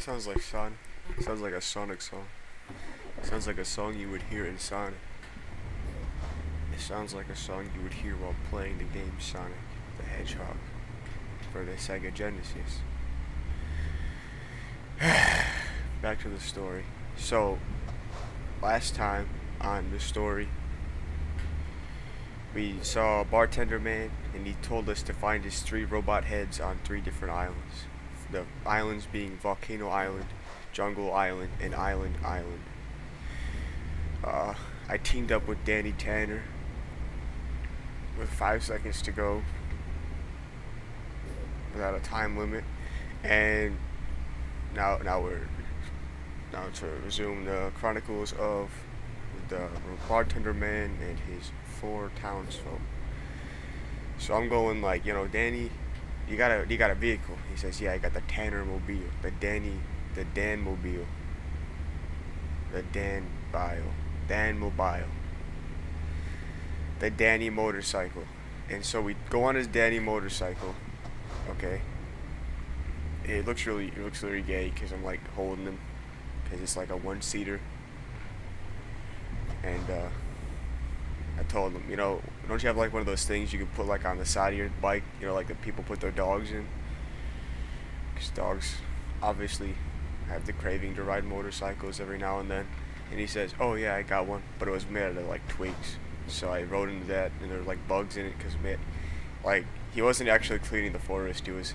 Sounds like Sonic. Sounds like a Sonic song. Sounds like a song you would hear in Sonic. It sounds like a song you would hear while playing the game Sonic the Hedgehog for the Sega Genesis. Back to the story. So, last time on the story, we saw a bartender man, and he told us to find his 3 robot heads on 3 different islands. The islands being Volcano Island, Jungle Island, and Island Island. I teamed up with Danny Tanner with 5 seconds to go without a time limit, and now to resume the chronicles of the bartender man and his 4 townsfolk. So I'm going like, Danny, you got a vehicle? He says, yeah, I got the Tanner mobile, the Dan mobile, the Dan mobile, the Danny motorcycle. And so we go on his Danny motorcycle. Okay. It looks really gay because I'm like holding him, because it's like a 1-seater. And I told him, don't you have like one of those things you can put like on the side of your bike, like that people put their dogs in? Because dogs obviously have the craving to ride motorcycles every now and then. And he says, oh yeah, I got one, but it was made out of like twigs. So I rode into that, and there were like bugs in it because like he wasn't actually cleaning the forest. He was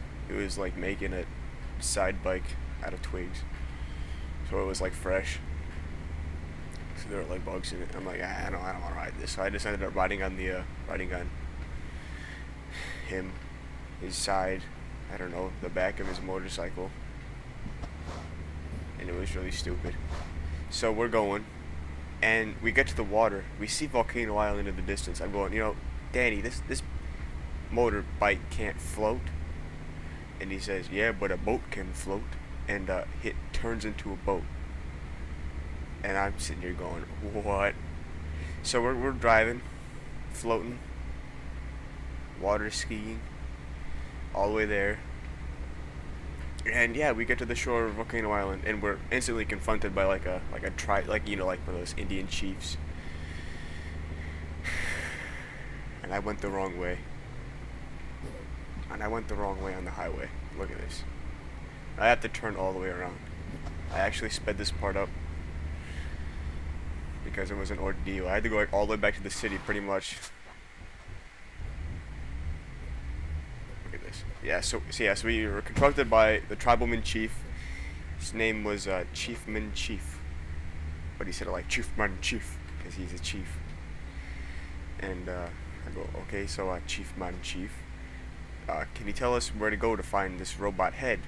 like making a side bike out of twigs. So it was like fresh. So there were like bugs in it. I'm like, I don't want to ride this. So I just ended up riding on him, his side, I don't know, the back of his motorcycle. And it was really stupid. So we're going, and we get to the water. We see Volcano Island in the distance. I'm going, Danny, this motorbike can't float. And he says, yeah, but a boat can float. And it turns into a boat. And I'm sitting here going, what? So we're driving, floating, water skiing, all the way there. And yeah, we get to the shore of Volcano Island, and we're instantly confronted by like one of those Indian chiefs. And I went the wrong way. And I went the wrong way on the highway. Look at this. I have to turn all the way around. I actually sped this part up because it was an ordeal. I had to go like all the way back to the city, pretty much. Look at this. Yeah. So we were confronted by the tribalman chief. His name was Chiefman Chief, but he said it like Chiefman Chief because he's a chief. And I go, okay, so Chiefman Chief, can you tell us where to go to find this robot head?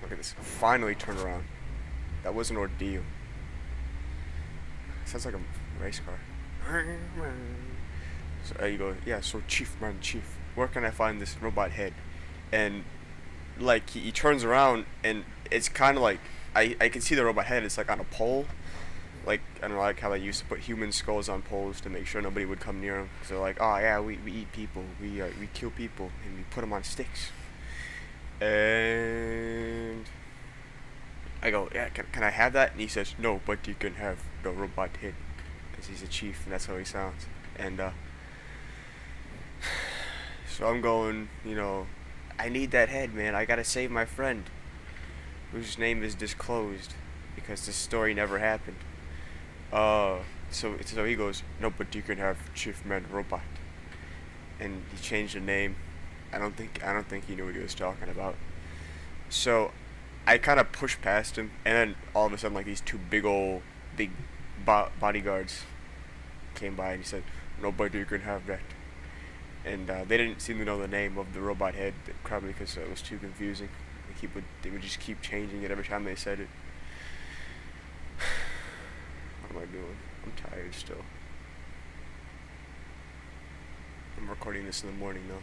Look at this. Finally turned around. That was an ordeal. Sounds like a race car. So you go, yeah, so Chief, where can I find this robot head? And like he turns around, and it's kind of like I can see the robot head. It's like on a pole. Like, I don't know, like how they used to put human skulls on poles to make sure nobody would come near them. So like, oh yeah, we eat people, we kill people, and we put them on sticks. And I go, yeah, can I have that? And he says, no, but you can have the robot head, because he's a chief, and that's how he sounds. And so I'm going, I need that head, man. I gotta save my friend, whose name is disclosed, because this story never happened. So he goes, no, but you can have Chief Man Robot. And he changed the name. I don't think he knew what he was talking about. So I kind of pushed past him, and then all of a sudden, like, these 2 big bodyguards came by, and he said, no, but you can have that. And they didn't seem to know the name of the robot head, probably because it was too confusing. They would just keep changing it every time they said it. What am I doing? I'm tired still. I'm recording this in the morning though,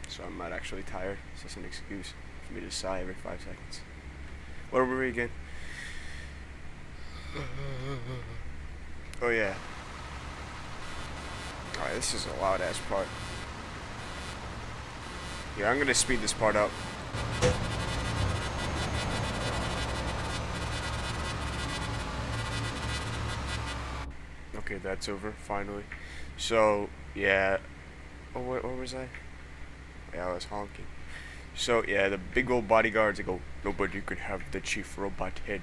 so I'm not actually tired. It's just an excuse for me to sigh every 5 seconds. Where were we again? Oh yeah. Alright, this is a loud ass part. Yeah, I'm gonna speed this part up. Okay, that's over finally. So yeah. Oh, where was I? Yeah, I was honking. So yeah, the big old bodyguards, they go, nobody can have the chief robot head,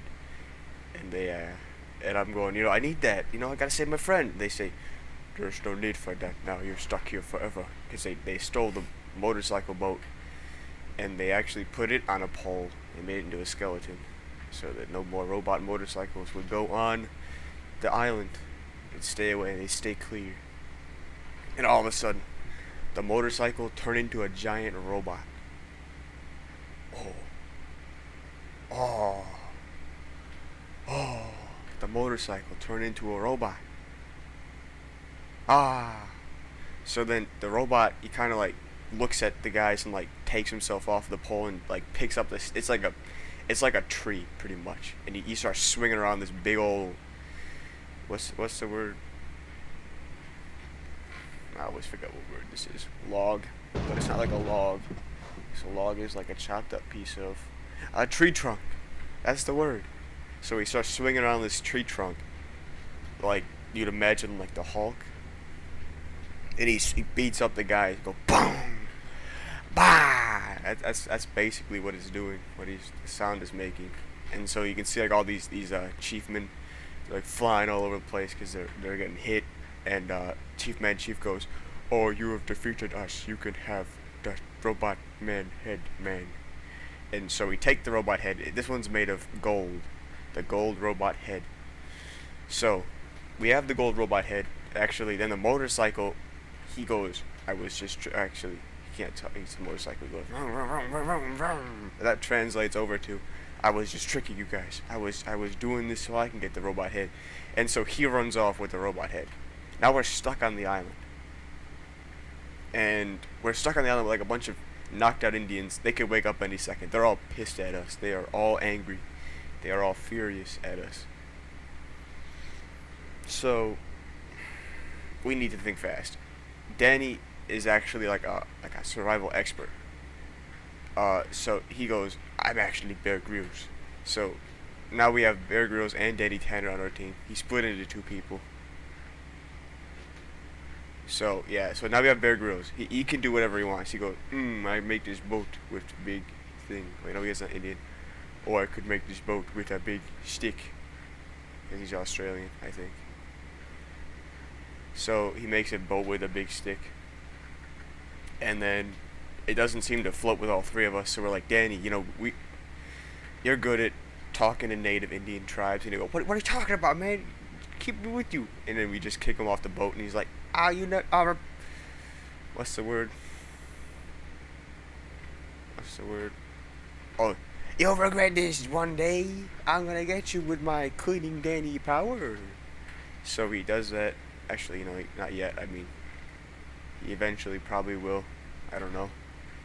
and and I'm going, I need that. I gotta save my friend. They say, there's no need for that now. You're stuck here forever, because they stole the motorcycle boat, and they actually put it on a pole and made it into a skeleton, so that no more robot motorcycles would go on the island. They'd stay away. They stay clear. And all of a sudden, the motorcycle turned into a giant robot. Oh, oh, oh! The motorcycle turned into a robot. Ah! So then the robot, he kind of like looks at the guys and like takes himself off the pole and like picks up this. It's like a tree pretty much, and he starts swinging around this big old. What's the word? I always forget what word this is. Log, but it's not like a log. So log is like a chopped up piece of a tree trunk. That's the word. So he starts swinging around this tree trunk, like you'd imagine like the Hulk. And he beats up the guy. Go boom, bah. That's basically what it's doing. The sound is making. And so you can see like all these chiefmen, like flying all over the place because they're getting hit. And Chief goes, "Oh, you have defeated us. You can have the robot man head man." And so we take the robot head. This one's made of gold, the gold robot head. So we have the gold robot head. Actually, then the motorcycle, he goes, "I was just actually." He can't tell. He's a motorcycle. He goes, "Vroom, vroom, vroom, vroom, vroom." That translates over to, "I was just tricking you guys. I was doing this so I can get the robot head." And so he runs off with the robot head. Now we're stuck on the island. And we're stuck on the island with like a bunch of knocked out Indians. They could wake up any second. They're all pissed at us. They are all angry. They are all furious at us. So we need to think fast. Danny is actually like a survival expert. So he goes, "I'm actually Bear Grylls." So now we have Bear Grylls and Danny Tanner on our team. He split into two people. So yeah, so now we have Bear Grylls. He can do whatever he wants. He goes, I make this boat with big thing. Wait, no, he's not Indian. Or I could make this boat with a big stick. Because he's Australian, I think. So he makes a boat with a big stick. And then it doesn't seem to float with all three of us. So we're like, Danny, you're good at talking to native Indian tribes. And he goes, what are you talking about, man? Keep me with you. And then we just kick him off the boat. And he's like, what's the word? Oh, you'll regret this one day. I'm gonna get you with my cleaning Danny power. So he does that. Actually, not yet. I mean, he eventually probably will. I don't know.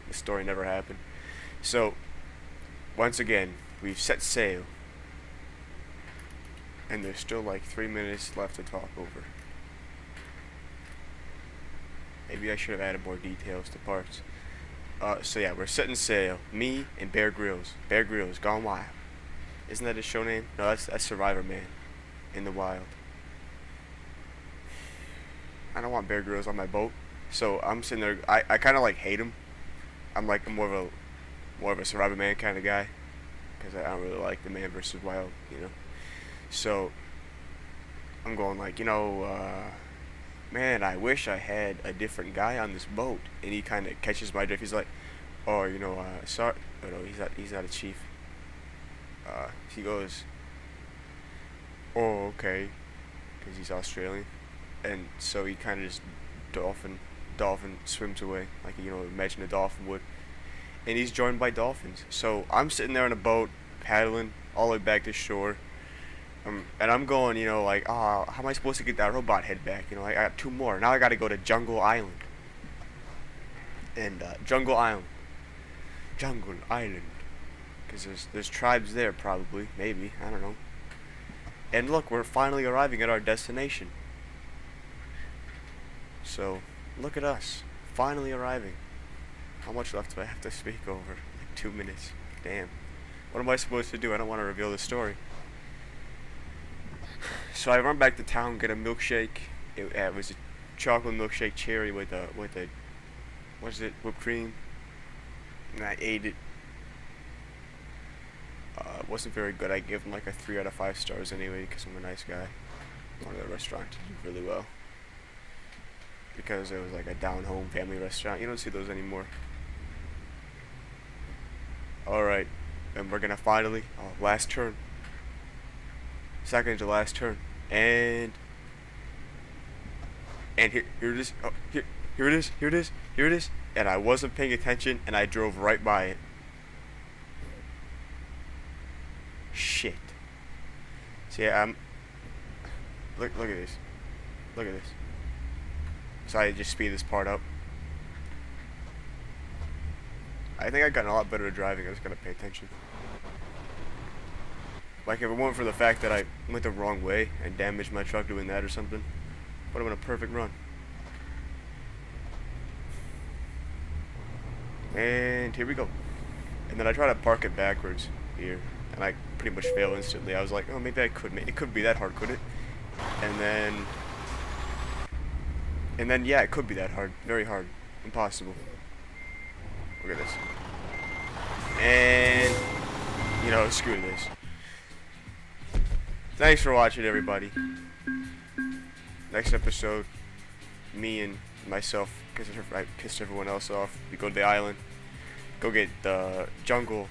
The story never happened. So, once again, we've set sail. And there's still like 3 minutes left to talk over. Maybe I should have added more details to parts. So yeah, we're setting sail. Me and Bear Grylls. Bear Grylls, Gone Wild. Isn't that his show name? No, that's Survivor Man in the wild. I don't want Bear Grylls on my boat. So I'm sitting there. I kind of like hate him. I'm like more of a Survivor Man kind of guy, because I don't really like the Man versus Wild, So I'm going like, man, I wish I had a different guy on this boat. And he kind of catches my drift. He's like, oh, sorry. Oh, no, he's not a chief. He goes, oh, okay, because he's Australian. And so he kind of just dolphin swims away, like, imagine a dolphin would. And he's joined by dolphins. So I'm sitting there in a boat, paddling all the way back to shore. And I'm going, like, how am I supposed to get that robot head back? I got 2 more. Now I got to go to Jungle Island. And Jungle Island, because there's tribes there probably, maybe, I don't know. And look, we're finally arriving at our destination. So look at us, finally arriving. How much left do I have to speak over? Like 2 minutes. Damn. What am I supposed to do? I don't want to reveal the story. So I run back to town, get a milkshake. It was a chocolate milkshake cherry with a what's it, whipped cream, and I ate it. It wasn't very good. I gave them like a 3 out of 5 stars anyway because I'm a nice guy. One of the restaurant did really well because it was like a down-home family restaurant. You don't see those anymore. All right, and we're gonna finally last turn. Second to last turn, and here it is. Oh, here it is. Here it is. Here it is. And I wasn't paying attention, and I drove right by it. Shit. See, look at this. Look at this. So I just speed this part up. I think I've gotten a lot better at driving. I was gonna pay attention. Like if it weren't for the fact that I went the wrong way and damaged my truck doing that or something, would have been a perfect run. And here we go. And then I try to park it backwards here, and I pretty much fail instantly. I was like, oh, maybe I could. It couldn't be that hard, could it? And then yeah, it could be that hard. Very hard. Impossible. Look at this. And you know, screw this. Thanks for watching, everybody. Next episode, me and myself, because I pissed everyone else off. We go to the island, go get the jungle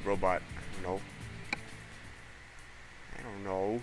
robot. I don't know.